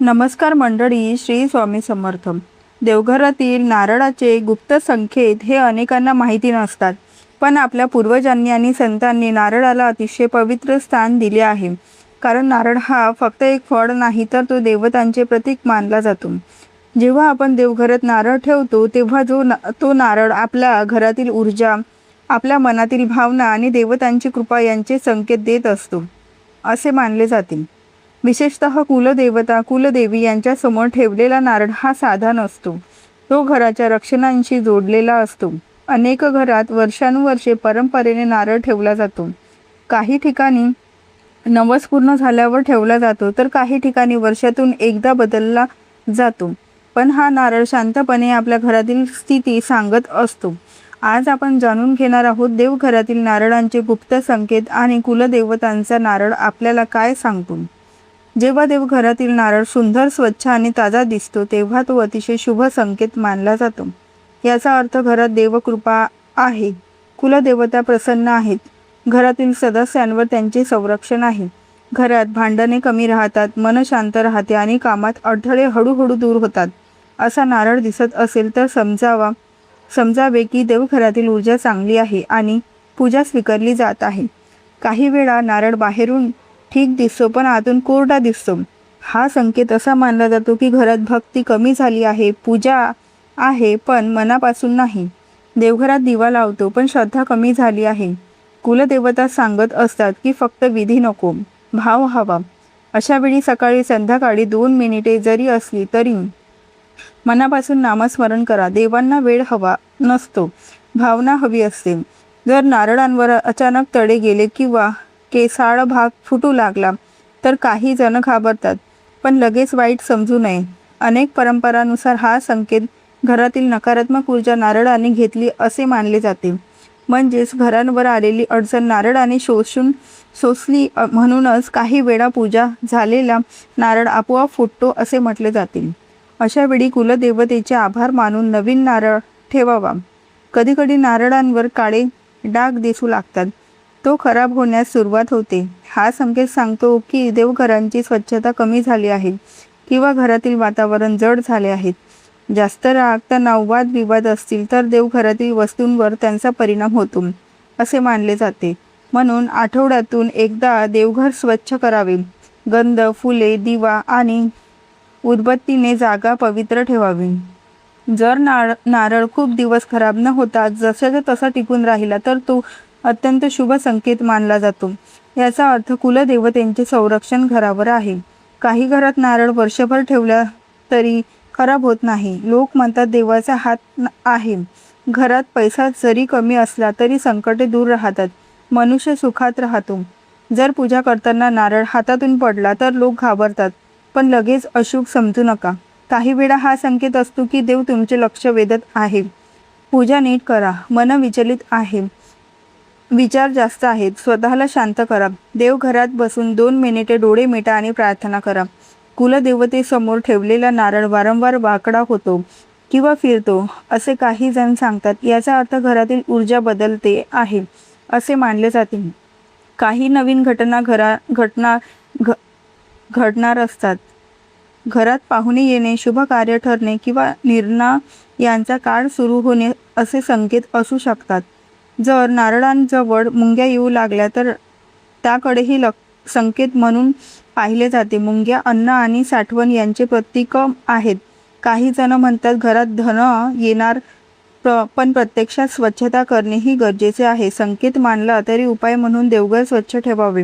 नमस्कार मंडळी, श्री स्वामी समर्थ. देवघरातील नारळाचे गुप्त संकेत हे अनेकांना माहिती नसतात, पण आपल्या पूर्वजांनी आणि संतांनी नारळाला अतिशय पवित्र स्थान दिले आहे. कारण नारळ हा फक्त एक फळ नाही, तर तो देवतांचे प्रतीक मानला जातो. जेव्हा आपण देवघरात नारळ ठेवतो, तेव्हा तो नारळ आपल्या घरातील ऊर्जा, आपल्या मनातील भावना आणि देवतांची कृपा यांचे संकेत देत असतो, असे मानले जाते. विशेषतः कुलदेवता कुलदेवी यांच्या समोर ठेवलेला नारळ हा साधा नसतो, तो घराच्या रक्षणांशी जोडलेला असतो. अनेक घरात वर्षानुवर्षे परंपरेने नारळ ठेवला जातो. काही ठिकाणी नवस पूर्ण झाल्यावर ठेवला जातो, तर काही ठिकाणी वर्षातून एकदा बदलला जातो. पण हा नारळ शांतपणे आपल्या घरातील स्थिती सांगत असतो. आज आपण जाणून घेणार आहोत देवघरातील नारळांचे गुप्त संकेत आणि कुलदेवतांचा नारळ आपल्याला काय सांगतो. जेव्हा देवघरातील नारळ सुंदर, स्वच्छ आणि ताजा दिसतो, तेव्हा तो अतिशय शुभ संकेत मानला जातो. याचा अर्थ घरात देवकृपा आहे, कुलदेवता प्रसन्न आहेत, घरातील सदस्यांवर त्यांचे संरक्षण आहे, घरात भांडणे कमी राहतात, मन शांत राहते आणि कामात अडथळे हळूहळू दूर होतात. असा नारळ दिसत असेल तर समजावे की देवघरातील ऊर्जा चांगली आहे आणि पूजा स्वीकारली जात आहे. काही वेळा नारळ बाहेरून ठीक दिसतो, पण आतून कोरडा दिसतो. हा संकेत असा मानला जातो की घरात भक्ती कमी झाली आहे, पूजा आहे पण मनापासून नाही. देवघरात दिवा लावतो, पण श्रद्धा कमी झाली आहे. कुलदेवता सांगत असतात की फक्त विधी नको, भाव हवा. अशा वेळी सकाळी संध्याकाळी 2 मिनिटे जरी असली तरी मनापासून नामस्मरण करा. देवांना वेळ हवा नसतो, भावना हवी असते. जर नारळांवर अचानक तडे गेले किंवा केसाळ भाग फुटू लागला तर काही जण घाबरतात, पण लगेच वाईट समजू नये. अनेक परंपरांनुसार हा संकेत घरातील नकारात्मक ऊर्जा नारळाने घेतली असे मानले जाते. म्हणजेच घरांवर आलेली अडचण नारळाने सोसली. म्हणूनच काही वेळा पूजा झालेला नारळ आपोआप फुटतो असे म्हटले जाते. अशा वेळी कुलदेवतेचे आभार मानून नवीन नारळ ठेवावा. कधीकधी नारळांवर काळे डाग दिसू लागतात, तो खराब होण्यास सुरुवात होते. हा संकेत सांगतो की देवघरांची स्वच्छता कमी झाली आहे किंवा घरातील वातावरण जड झाले आहे. जास्त राग, तणाव, वादविवाद असतील तर देवघरातील वस्तूंवर त्यांचा परिणाम होतो असे मानले जाते. म्हणून आठवड्यातून एकदा देवघर स्वच्छ करावे. गंध, फुले, दिवा आणि उदबत्तीने जागा पवित्र ठेवावी. जर नारळ खूप दिवस खराब न होता जसाच्या तसा टिकून राहिला तर तो अत्यंत शुभ संकेत मानला जातो. याचा अर्थ कुलदेवतेचे संरक्षण घरावर आहे. काही घरात नारळ वर्षभर ठेवला तरी खराब होत नाही. लोक म्हणतात देवाचा हात आहे. घरात पैसा जरी कमी असला तरी संकटे दूर राहतात, मनुष्य सुखात राहतो. जर पूजा करताना नारळ हातातून पडला तर लोक घाबरतात, पण लगेच अशुभ समजू नका. काही वेळा हा संकेत असतो की देव तुमचे लक्ष वेधत आहे. पूजा नीट करा. मन विचलित आहे, विचार जास्त आहेत, स्वतःला शांत करा. देवघरात बसून 2 मिनिटे डोळे मिटा आणि प्रार्थना करा. कुलदेवतेसमोर ठेवलेला नारळ वारंवार वाकडा होतो किंवा फिरतो असे काही जण सांगतात. याचा अर्थ घरातील ऊर्जा बदलते आहे असे मानले जाते. काही नवीन घडणार असतात. घरात पाहुणे येणे, शुभ कार्य ठरणे किंवा निर्णय यांचा काळ सुरू होणे असे संकेत असू शकतात. जर नारळांजवळ मुंग्या येऊ लागल्या तर त्याकडेही संकेत म्हणून पाहिले जाते. मुंग्या अन्न आणि साठवण यांचे प्रतीक आहेत. काही जण म्हणतात घरात धन येणार, पण प्रत्यक्षात स्वच्छता करणेही गरजेचे आहे. संकेत मानला तरी उपाय म्हणून देवघर स्वच्छ ठेवावे.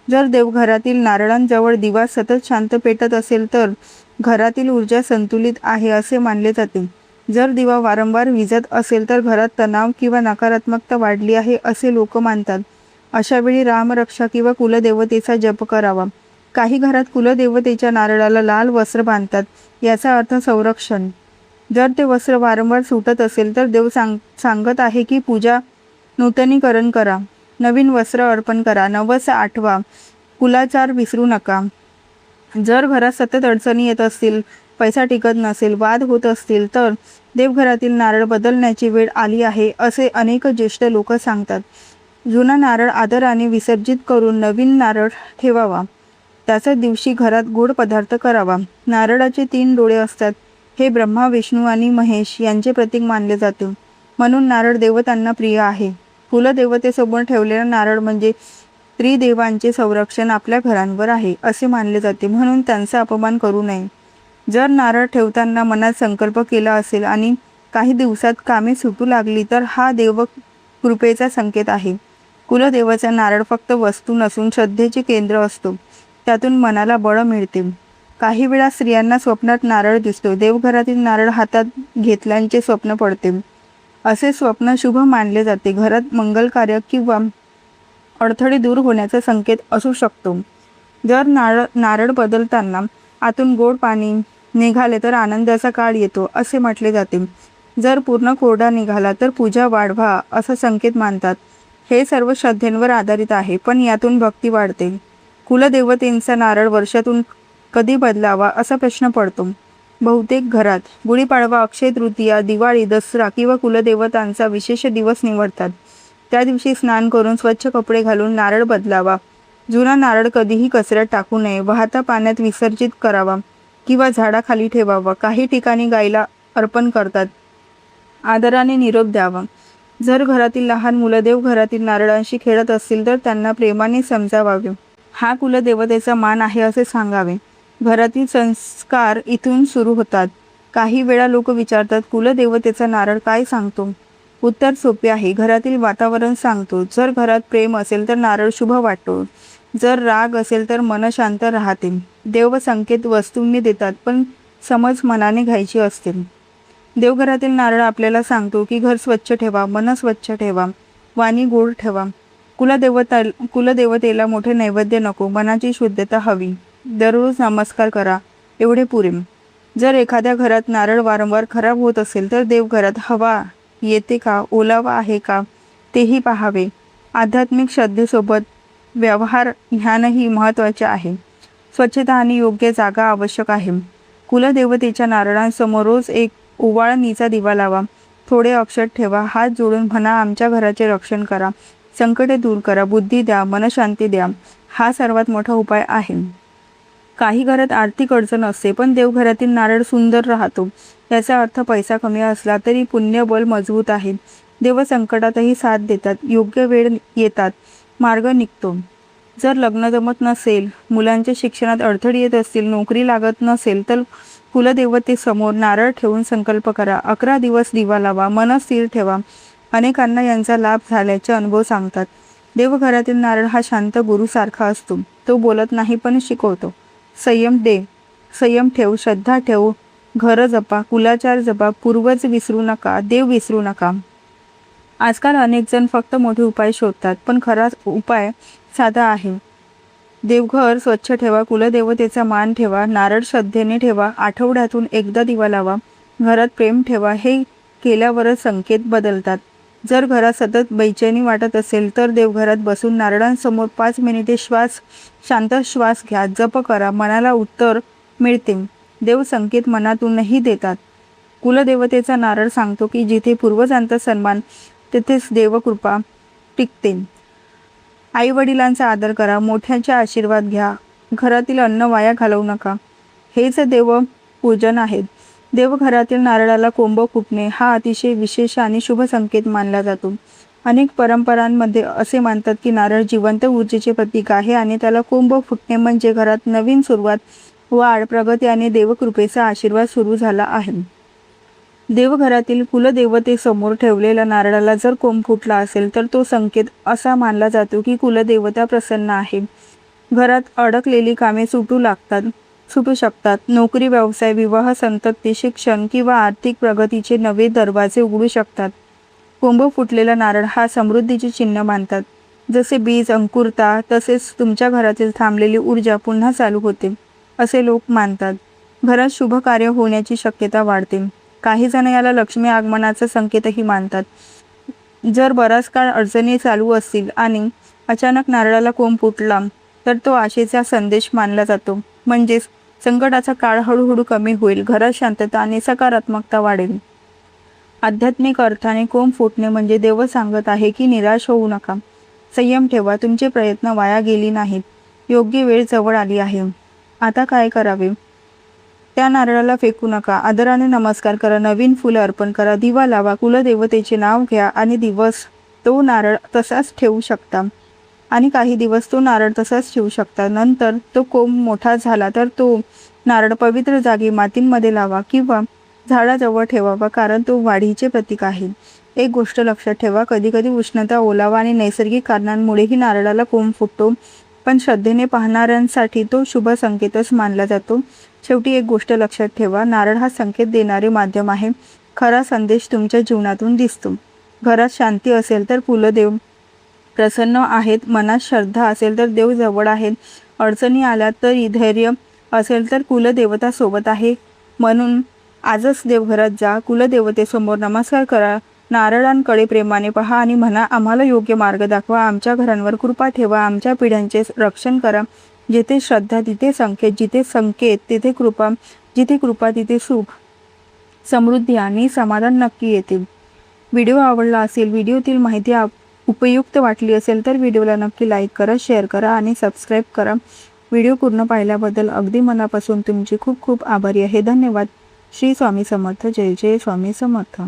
जर देवघरातील नारळांजवळ दिवा सतत शांत पेटत असेल तर घरातील ऊर्जा संतुलित आहे असे मानले जाते. जर दिवा वारंवार विझत असेल तर घरात तणाव किंवा नकारात्मकता वाढली आहे असे लोक मानतात. अशा वेळी रामरक्षा किंवा कुलदेवतेचा जप करावा. काही घरात कुलदेवतेच्या नारळाला लाल वस्त्र बांधतात, याचा अर्थ संरक्षण. जर ते वस्त्र वारंवार सुटत असेल तर देव सांगत आहे की पूजा नूतनीकरण करा, नवीन वस्त्र अर्पण करा, नवस आठवा, कुलाचार विसरू नका. जर घरात सतत अडचणी येत असतील, पैसा टिकत नसेल, वाद होत असतील तर देवघरातील नारळ बदलण्याची वेळ आली आहे असे अनेक ज्येष्ठ लोक सांगतात. जुना नारळ आदराने विसर्जित करून नवीन नारळ ठेवावा. त्याच दिवशी घरात गोड पदार्थ करावा. नारळाचे 3 डोळे असतात. हे ब्रह्मा, विष्णू आणि महेश यांचे प्रतीक मानले जाते. म्हणून नारळ देवतांना प्रिय आहे. कुलदेवतेसमोर ठेवलेला नारळ म्हणजे त्रिदेवांचे संरक्षण आपल्या घरांवर आहे असे मानले जाते. म्हणून त्यांचा अपमान करू नये. जर नारळ ठेवताना मनात संकल्प केला असेल आणि काही दिवसात कामे सुटू लागली तर हा देवकृपेचा संकेत आहे. कुलदेवाचा नारळ फक्त वस्तू नसून श्रद्धेचे केंद्र असतो. त्यातून मनाला बळ मिळते. काही वेळा स्त्रियांना स्वप्नात नारळ दिसतो. देवघरातील नारळ हातात घेतल्याचे स्वप्न पडते. असे स्वप्न शुभ मानले जाते. घरात मंगलकार्य किंवा अडथळे दूर होण्याचा संकेत असू शकतो. जर नारळ बदलताना आतून गोड पाणी निघाले तर आनंदाचा काळ येतो असे म्हटले जाते. जर पूर्ण कोरडा निघाला तर पूजा वाढवा असा संकेत मानतात. हे सर्व श्रद्धेवर आधारित आहे, पण यातून भक्ती वाढते. कुलदेवतेचा नारळ वर्षातून कधी बदलावा असा प्रश्न पडतो. बहुतेक घरात गुढीपाडवा, अक्षय तृतीया, दिवाळी, दसरा किंवा कुलदेवतांचा विशेष दिवस निवडतात. त्या दिवशी स्नान करून स्वच्छ कपडे घालून नारळ बदलावा. जुना नारळ कधीही कचऱ्यात टाकू नये. वाहत्या पाण्यात विसर्जित करावा किंवा झाडाखाली ठेवावा. काही ठिकाणी गायीला अर्पण करतात. आदराने निरोप द्यावा. जर घरातील लहान मुलं देवघरातील नारळांशी खेळत असतील तर त्यांना प्रेमाने समजावावे. हा कुलदेवतेचा मान आहे असे सांगावे. घरातील संस्कार इथून सुरू होतात. काही वेळा लोक विचारतात, कुलदेवतेचा नारळ काय सांगतो? उत्तर सोपे आहे. घरातील वातावरण सांगतो. जर घरात प्रेम असेल तर नारळ शुभ वाटतो. जर राग असेल तर मन शांत राहते. देव संकेत वस्तूंनी देतात, पण समज मनाने घ्यायची असते. देवघरातील नारळ आपल्याला सांगतो की घर स्वच्छ ठेवा, मन स्वच्छ ठेवा, वाणी गोड ठेवा. कुलदेवतेला मोठे नैवेद्य नको, मनाची शुद्धता हवी. दररोज नमस्कार करा, एवढे पुरे. जर एखाद्या घरात नारळ वारंवार खराब होत असेल तर देवघरात हवा येते का, ओलावा आहे का तेही पाहावे. आध्यात्मिक श्रद्धेसोबत व्यवहार ध्यानही महत्त्वाचे आहे. स्वच्छता आणि योग्य जागा आवश्यक आहे. कुलदेवतेच्या नारळांसमोर रोज एक ओवाळणीचा दिवा लावा. थोडे अक्षत ठेवा. हात जोडून म्हणा, आमच्या घराचे रक्षण करा, संकटे दूर करा, बुद्धी द्या, मनशांती द्या. हा सर्वात मोठा उपाय आहे. काही घरात आर्थिक अडचण असते, पण देवघरातील नारळ सुंदर राहतो. याचा अर्थ पैसा कमी असला तरी पुण्यबळ मजबूत आहे. देव संकटातही साथ देतात. योग्य वेळ येतात, मार्ग निघतो. जर लग्न जमत नसेल, मुलांच्या शिक्षणात अडथळे येत असतील, नोकरी लागत नसेल तर कुलदेवतेसमोर नारळ ठेवून संकल्प करा. 11 दिवस दिवा लावा. मन स्थिर ठेवा. अनेकांना यांचा लाभ झाल्याचे अनुभव सांगतात. देवघरातील नारळ हा शांत गुरुसारखा असतो. तो बोलत नाही पण शिकवतो. संयम ठेव, श्रद्धा ठेव, घर जपा, कुलाचार जपा, पूर्वज विसरू नका, देव विसरू नका. आजकाल अनेक जण फक्त मोठे उपाय शोधतात, पण खरा उपाय साधा आहे. देवघर स्वच्छ ठेवा, कुलदेवतेचा मान ठेवा, नारळ श्रद्धेने ठेवा, आठवड्यातून एकदा दिवा लावा, घरात प्रेम ठेवा. हे केल्यावरच संकेत बदलतात. जर घरात सतत बेचैनी वाटत असेल तर देवघरात बसून नारळांसमोर 5 मिनिटे शांत श्वास घ्या. जप करा. मनाला उत्तर मिळते. देव संकेत मनातूनही देतात. कुलदेवतेचा नारळ सांगतो की जिथे पूर्वजांचा सन्मान तिथेच देवकृपा टिकते. आई वडिलांचा आदर करा. मोठ्यांचा आशीर्वाद घ्या. घरातील अन्न वाया घालवू नका. हेच देवपूजन आहेत. देवघरातील नारळाला कोंब फुटणे हा अतिशय विशेष आणि शुभ संकेत मानला जातो. अनेक परंपरांमध्ये असे मानतात की नारळ जिवंत ऊर्जेचे प्रतीक आहे आणि त्याला कोंब फुटणे म्हणजे घरात नवीन सुरुवात, वाढ, प्रगती आणि देवकृपेचा आशीर्वाद सुरू झाला आहे. देवघरातील कुलदेवतेसमोर ठेवलेल्या नारळाला जर कोंब फुटला असेल तर तो संकेत असा मानला जातो की कुलदेवता प्रसन्न आहे. घरात अडकलेली कामे सुटू शकतात. नोकरी, व्यवसाय, विवाह, संतती, शिक्षण किंवा आर्थिक प्रगतीचे नवे दरवाजे उघडू शकतात. कोंब फुटलेला नारळ हा समृद्धीचे चिन्ह मानतात. जसे बीज अंकुरता तसेच तुमच्या घरातील थांबलेली ऊर्जा पुन्हा चालू होते असे लोक मानतात. घरात शुभ कार्य होण्याची शक्यता वाढते. काही जण याला लक्ष्मी आगमनाचा संकेतही मानतात. जर बराच काळ अडचणी चालू असतील आणि अचानक नारळाला कोंब फुटला तर तो आशेचा संदेश मानला जातो. म्हणजेच संकटाचा काळ हळूहळू कमी होईल. घरात शांतता आणि सकारात्मकता वाढेल. आध्यात्मिक अर्थाने कोंब फुटणे म्हणजे देव सांगत आहे की निराश होऊ नका. संयम ठेवा. तुमचे प्रयत्न वाया गेली नाहीत. योग्य वेळ जवळ आली आहे. आता काय करावे? त्या नारळाला फेकू नका. आदराने नमस्कार करा. नवीन फुलं अर्पण करा. दिवा लावा. कुलदेवतेचे नाव घ्या आणि दिवस तो नारळ तसाच ठेवू शकता. आणि काही दिवस तो नारळ तसाच ठेवू शकता. नंतर तो कोंब मोठा झाला तर तो नारळ पवित्र जागी मातीमध्ये लावा किंवा झाडाजवळ ठेवावा, कारण तो वाढीचे प्रतीक आहे. एक गोष्ट लक्षात ठेवा, कधीकधी उष्णता, ओलावा आणि नैसर्गिक कारणांमुळेही नारळाला कोंब फुटतो, पण श्रद्धेने पाहणाऱ्यांसाठी तो शुभ संकेतच मानला जातो. शेवटी एक गोष्ट लक्षात ठेवा, नारळ हा संकेत देणारे माध्यम आहे. खरा संदेश तुमच्या जीवनातून दिसतो. घरात शांती असेल तर कुलदेव प्रसन्न आहेत. मनात श्रद्धा असेल तर देव जवळ आहेत. अडचणी आल्या तर धैर्य असेल तर कुलदेवता सोबत आहे. म्हणून आजच देवघरात जा, कुलदेवतेसमोर नमस्कार करा, नारळांकडे प्रेमाने पहा आणि म्हणा, आम्हाला योग्य मार्ग दाखवा, आमच्या घरांवर कृपा ठेवा, आमच्या पिढ्यांचे रक्षण करा. जिथे श्रद्धा तिथे संकेत, जिथे संकेत तिथे कृपा, जिथे कृपा तिथे सुख, समृद्धी आणि समाधान नक्की येतील. व्हिडिओ आवडला असेल, व्हिडिओतील माहिती उपयुक्त वाटली असेल तर व्हिडिओला नक्की लाईक करा, शेअर करा आणि सबस्क्राईब करा. व्हिडिओ पूर्ण पाहिल्याबद्दल अगदी मनापासून तुमची खूप खूप आभारी आहे. धन्यवाद. श्री स्वामी समर्थ. जय जय स्वामी समर्थ.